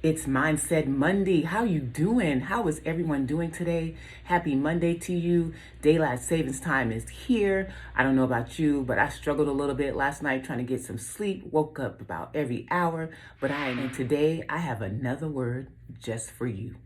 It's Mindset Monday. How you doing? How is everyone doing today? Happy Monday to you. Daylight savings time is here. I don't know about you, but I struggled a little bit last night trying to get some sleep. Woke up about every hour, and today I have another word just for you.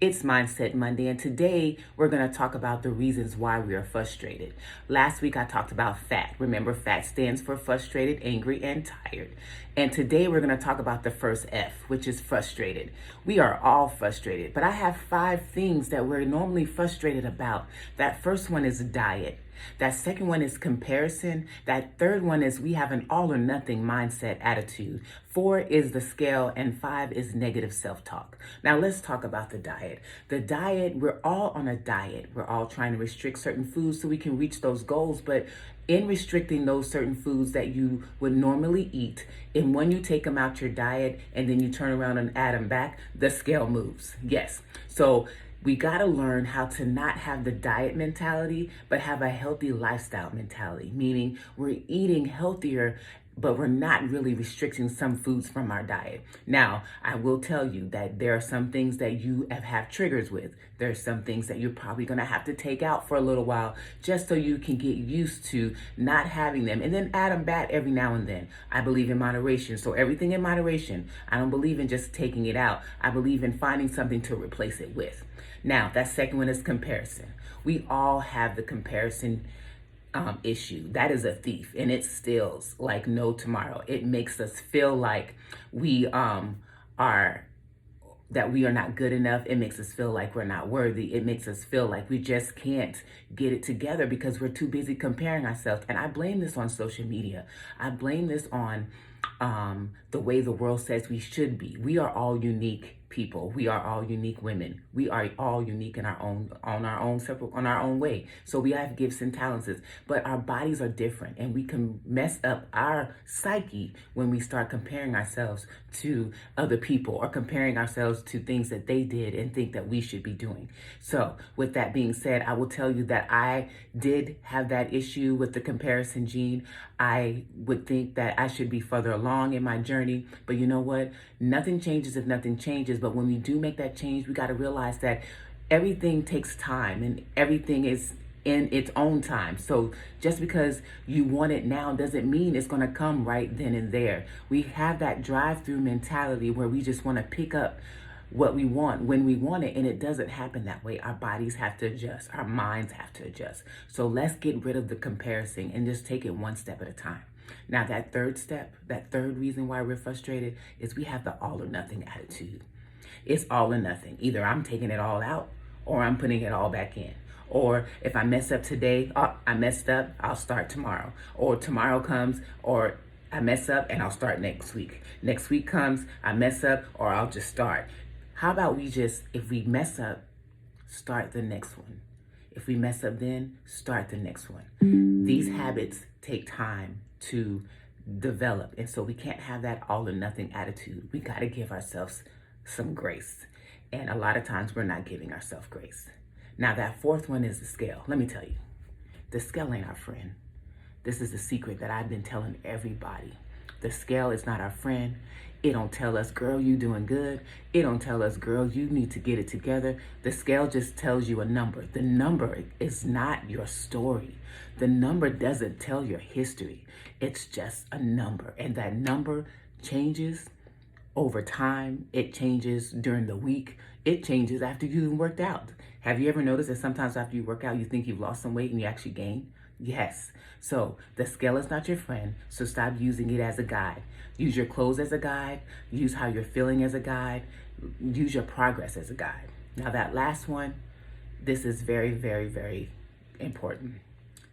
It's Mindset Monday, and today we're going to talk about the reasons why we are frustrated. Last week I talked about FAT. Remember, FAT stands for frustrated, angry, and tired. And today we're going to talk about the first F, which is frustrated. We are all frustrated, but I have 5 things that we're normally frustrated about. That first one is diet. That second one is comparison. That third one is we have an all or nothing mindset attitude. 4 is the scale, and 5 is negative self-talk. Now let's talk about the diet. The diet, we're all on a diet. We're all trying to restrict certain foods so we can reach those goals, but in restricting those certain foods that you would normally eat, and when you take them out your diet and then you turn around and add them back, the scale moves. Yes. So we got to learn how to not have the diet mentality, but have a healthy lifestyle mentality, meaning we're eating healthier, but we're not really restricting some foods from our diet. Now, I will tell you that there are some things that you have triggers with. There are some things that you're probably going to have to take out for a little while just so you can get used to not having them, and then add them back every now and then. I believe in moderation. So everything in moderation. I don't believe in just taking it out. I believe in finding something to replace it with. Now, that second one is comparison. We all have the comparison issue. That is a thief, and it steals like no tomorrow. It makes us feel like we are not good enough. It makes us feel like we're not worthy. It makes us feel like we just can't get it together because we're too busy comparing ourselves. And I blame this on social media. I blame this on the way the world says we should be. We are all unique people. We are all unique women. We are all unique in our own way. So we have gifts and talents, but our bodies are different, and we can mess up our psyche when we start comparing ourselves to other people or comparing ourselves to things that they did and think that we should be doing. So with that being said, I will tell you that I did have that issue with the comparison gene. I would think that I should be further along in my journey, but you know what? Nothing changes if nothing changes. But when we do make that change, we got to realize that everything takes time and everything is in its own time. So just because you want it now doesn't mean it's going to come right then and there. We have that drive-through mentality where we just want to pick up what we want when we want it, and it doesn't happen that way. Our bodies have to adjust. Our minds have to adjust. So let's get rid of the comparison and just take it one step at a time. Now, that third step, that third reason why we're frustrated is we have the all or nothing attitude. It's all or nothing. Either I'm taking it all out or I'm putting it all back in. Or if I mess up today, I messed up, I'll start tomorrow. Or tomorrow comes, or I mess up and I'll start next week. Next week comes, I mess up, or I'll just start. How about we just, if we mess up, start the next one. If we mess up then, start the next one. These habits take time to develop, and so we can't have that all or nothing attitude. We got to give ourselves some grace, and a lot of times we're not giving ourselves grace. Now, that fourth one is the scale. Let me tell you, the scale ain't our friend. This is the secret that I've been telling everybody. The scale is not our friend. It don't tell us, girl, you doing good. It don't tell us, girl, you need to get it together. The scale just tells you a number. The number is not your story. The number doesn't tell your history. It's just a number, and that number changes over time. It changes during the week. It changes after you've worked out. Have you ever noticed that sometimes after you work out, you think you've lost some weight and you actually gain? Yes. So the scale is not your friend, so stop using it as a guide. Use your clothes as a guide. Use how you're feeling as a guide. Use your progress as a guide. Now, that last one, this is very, very, very important.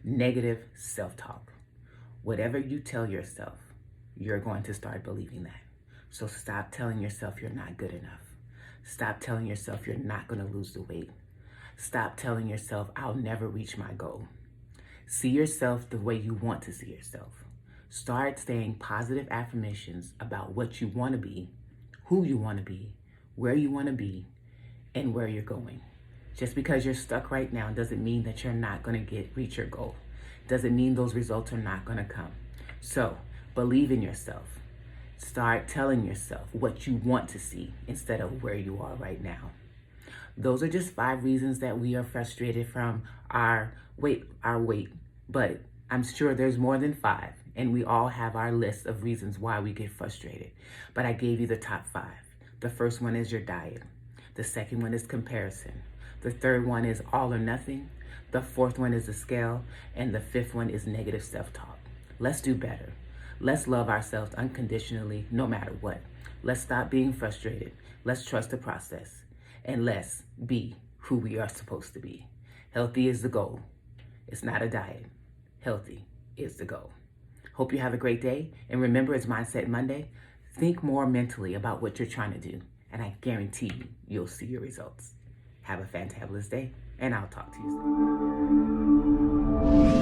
Negative self-talk. Whatever you tell yourself, you're going to start believing that. So stop telling yourself you're not good enough. Stop telling yourself you're not going to lose the weight. Stop telling yourself, I'll never reach my goal. See yourself the way you want to see yourself. Start saying positive affirmations about what you want to be, who you want to be, where you want to be, and where you're going. Just because you're stuck right now doesn't mean that you're not going to reach your goal. Doesn't mean those results are not going to come. So believe in yourself. Start telling yourself what you want to see instead of where you are right now. Those are just 5 reasons that we are frustrated from our weight, but I'm sure there's more than 5, and we all have our list of reasons why we get frustrated. But I gave you the top 5. The first one is your diet. The second one is comparison. The third one is all or nothing. The fourth one is the scale. And the fifth one is negative self-talk. Let's do better. Let's love ourselves unconditionally, no matter what. Let's stop being frustrated. Let's trust the process. And let's be who we are supposed to be. Healthy is the goal. It's not a diet. Healthy is the goal. Hope you have a great day. And remember, it's Mindset Monday. Think more mentally about what you're trying to do. And I guarantee you'll see your results. Have a fantabulous day, and I'll talk to you soon.